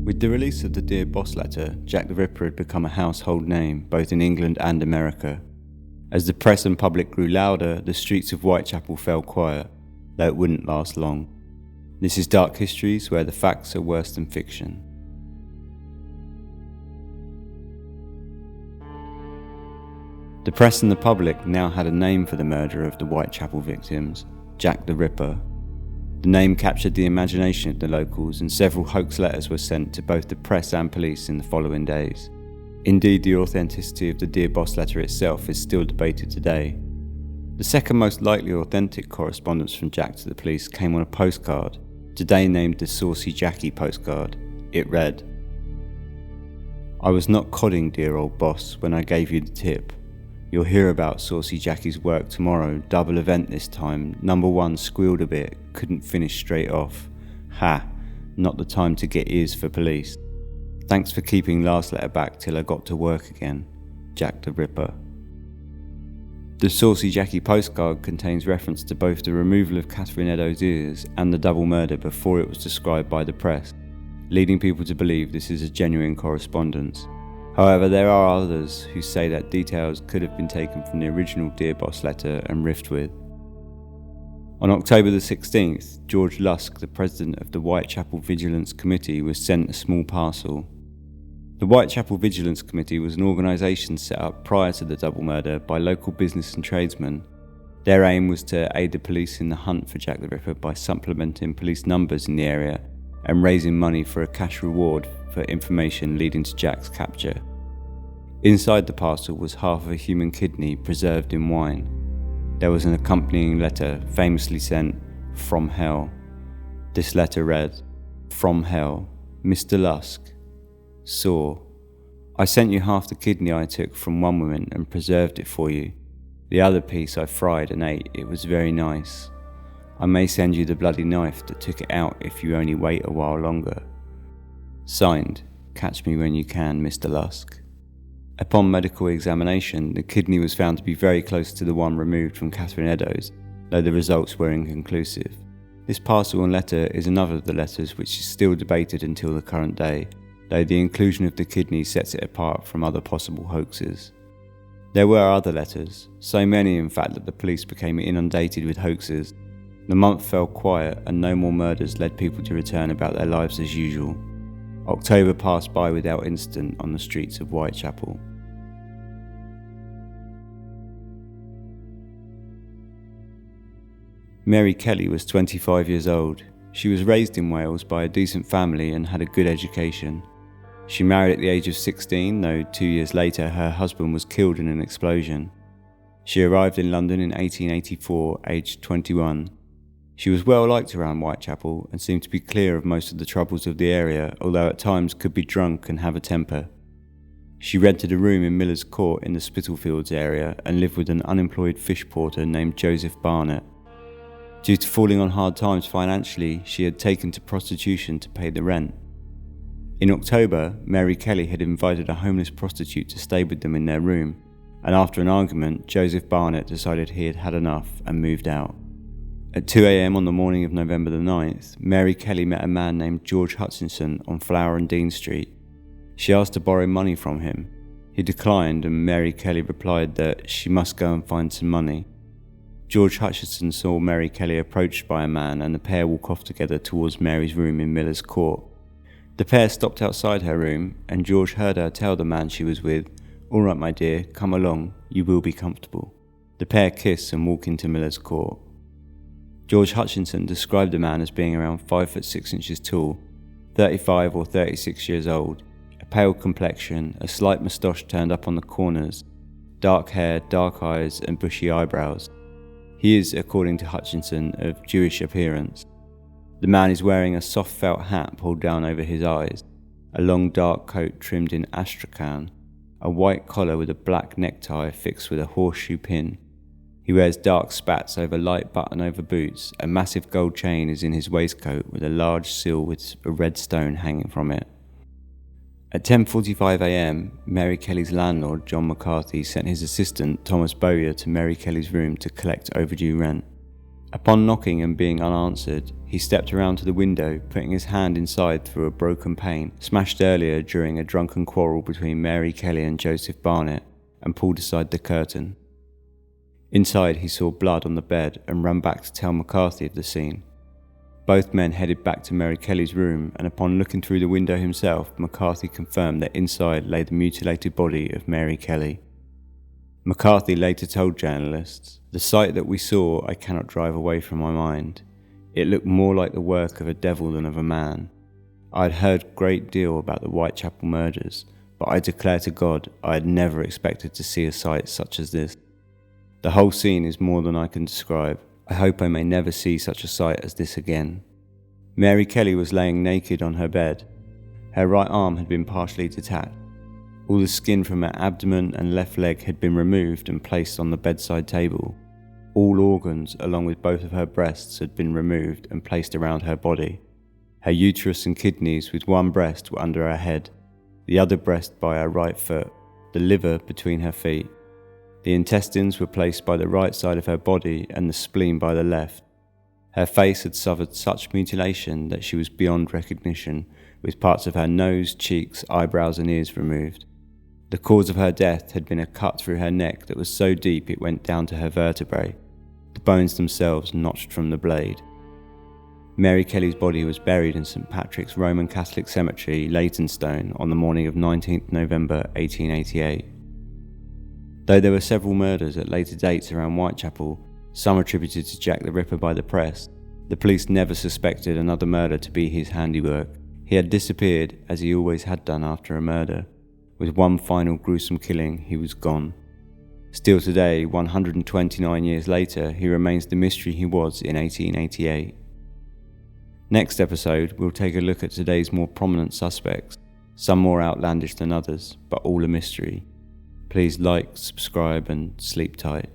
With the release of the Dear Boss letter, Jack the Ripper had become a household name both in England and America. As the press and public grew louder, the streets of Whitechapel fell quiet, though it wouldn't last long. This is Dark Histories, where the facts are worse than fiction. The press and the public now had a name for the murderer of the Whitechapel victims, Jack the Ripper. The name captured the imagination of the locals, and several hoax letters were sent to both the press and police in the following days. Indeed, the authenticity of the Dear Boss letter itself is still debated today. The second most likely authentic correspondence from Jack to the police came on a postcard, today named the Saucy Jackie postcard. It read, "I was not codding dear old boss when I gave you the tip. You'll hear about Saucy Jackie's work tomorrow, double event this time. Number 1 squealed a bit, couldn't finish straight off. Ha, not the time to get ears for police. Thanks for keeping last letter back till I got to work again. Jack the Ripper." The Saucy Jackie postcard contains reference to both the removal of Catherine Eddowes' ears and the double murder before it was described by the press, leading people to believe this is a genuine correspondence. However, there are others who say that details could have been taken from the original Dear Boss letter and riffed with. On October the 16th, George Lusk, the president of the Whitechapel Vigilance Committee, was sent a small parcel. The Whitechapel Vigilance Committee was an organisation set up prior to the double murder by local business and tradesmen. Their aim was to aid the police in the hunt for Jack the Ripper by supplementing police numbers in the area and raising money for a cash reward for information leading to Jack's capture. Inside the parcel was half of a human kidney preserved in wine. There was an accompanying letter famously sent from hell. This letter read, "From hell, Mr. Lusk. Saw. I sent you half the kidney I took from one woman and preserved it for you. The other piece I fried and ate. It was very nice. I may send you the bloody knife that took it out if you only wait a while longer. Signed, catch me when you can, Mr. Lusk." Upon medical examination, the kidney was found to be very close to the one removed from Catherine Eddowes, though the results were inconclusive. This parcel and letter is another of the letters which is still debated until the current day, though the inclusion of the kidney sets it apart from other possible hoaxes. There were other letters, so many in fact that the police became inundated with hoaxes. The month fell quiet and no more murders led people to return about their lives as usual. October passed by without incident on the streets of Whitechapel. Mary Kelly was 25 years old. She was raised in Wales by a decent family and had a good education. She married at the age of 16, though 2 years later her husband was killed in an explosion. She arrived in London in 1884, aged 21. She was well liked around Whitechapel and seemed to be clear of most of the troubles of the area, although at times could be drunk and have a temper. She rented a room in Miller's Court in the Spitalfields area and lived with an unemployed fish porter named Joseph Barnett. Due to falling on hard times financially, she had taken to prostitution to pay the rent. In October, Mary Kelly had invited a homeless prostitute to stay with them in their room, and after an argument, Joseph Barnett decided he had had enough and moved out. At 2 a.m. on the morning of November the 9th, Mary Kelly met a man named George Hutchinson on Flower and Dean Street. She asked to borrow money from him. He declined, and Mary Kelly replied that she must go and find some money. George Hutchinson saw Mary Kelly approached by a man, and the pair walked off together towards Mary's room in Miller's Court. The pair stopped outside her room, and George heard her tell the man she was with, "All right, my dear, come along, you will be comfortable." The pair kiss and walk into Miller's Court. George Hutchinson described the man as being around 5 foot 6 inches tall, 35 or 36 years old, a pale complexion, a slight moustache turned up on the corners, dark hair, dark eyes and bushy eyebrows. He is, according to Hutchinson, of Jewish appearance. The man is wearing a soft felt hat pulled down over his eyes, a long dark coat trimmed in astrakhan, a white collar with a black necktie fixed with a horseshoe pin. He wears dark spats over light button-over boots. A massive gold chain is in his waistcoat with a large seal with a red stone hanging from it. At 10:45 a.m, Mary Kelly's landlord, John McCarthy, sent his assistant, Thomas Bowyer, to Mary Kelly's room to collect overdue rent. Upon knocking and being unanswered, He stepped around to the window, putting his hand inside through a broken pane smashed earlier during a drunken quarrel between Mary Kelly and Joseph Barnett, and pulled aside the curtain. Inside, he saw blood on the bed and ran back to tell McCarthy of the scene. Both men headed back to Mary Kelly's room, and upon looking through the window himself, McCarthy confirmed that inside lay the mutilated body of Mary Kelly. McCarthy later told journalists, "The sight that we saw I cannot drive away from my mind. It looked more like the work of a devil than of a man. I had heard a great deal about the Whitechapel murders, but I declare to God I had never expected to see a sight such as this. The whole scene is more than I can describe. I hope I may never see such a sight as this again." Mary Kelly was laying naked on her bed. Her right arm had been partially detached. All the skin from her abdomen and left leg had been removed and placed on the bedside table. All organs, along with both of her breasts, had been removed and placed around her body. Her uterus and kidneys with one breast were under her head, the other breast by her right foot, the liver between her feet. The intestines were placed by the right side of her body and the spleen by the left. Her face had suffered such mutilation that she was beyond recognition, with parts of her nose, cheeks, eyebrows and ears removed. The cause of her death had been a cut through her neck that was so deep it went down to her vertebrae, the bones themselves notched from the blade. Mary Kelly's body was buried in St Patrick's Roman Catholic Cemetery, Leytonstone, on the morning of 19th November 1888. Though there were several murders at later dates around Whitechapel, some attributed to Jack the Ripper by the press, the police never suspected another murder to be his handiwork. He had disappeared, as he always had done after a murder. With one final gruesome killing, he was gone. Still today, 129 years later, he remains the mystery he was in 1888. Next episode, we'll take a look at today's more prominent suspects, some more outlandish than others, but all a mystery. Please like, subscribe and sleep tight.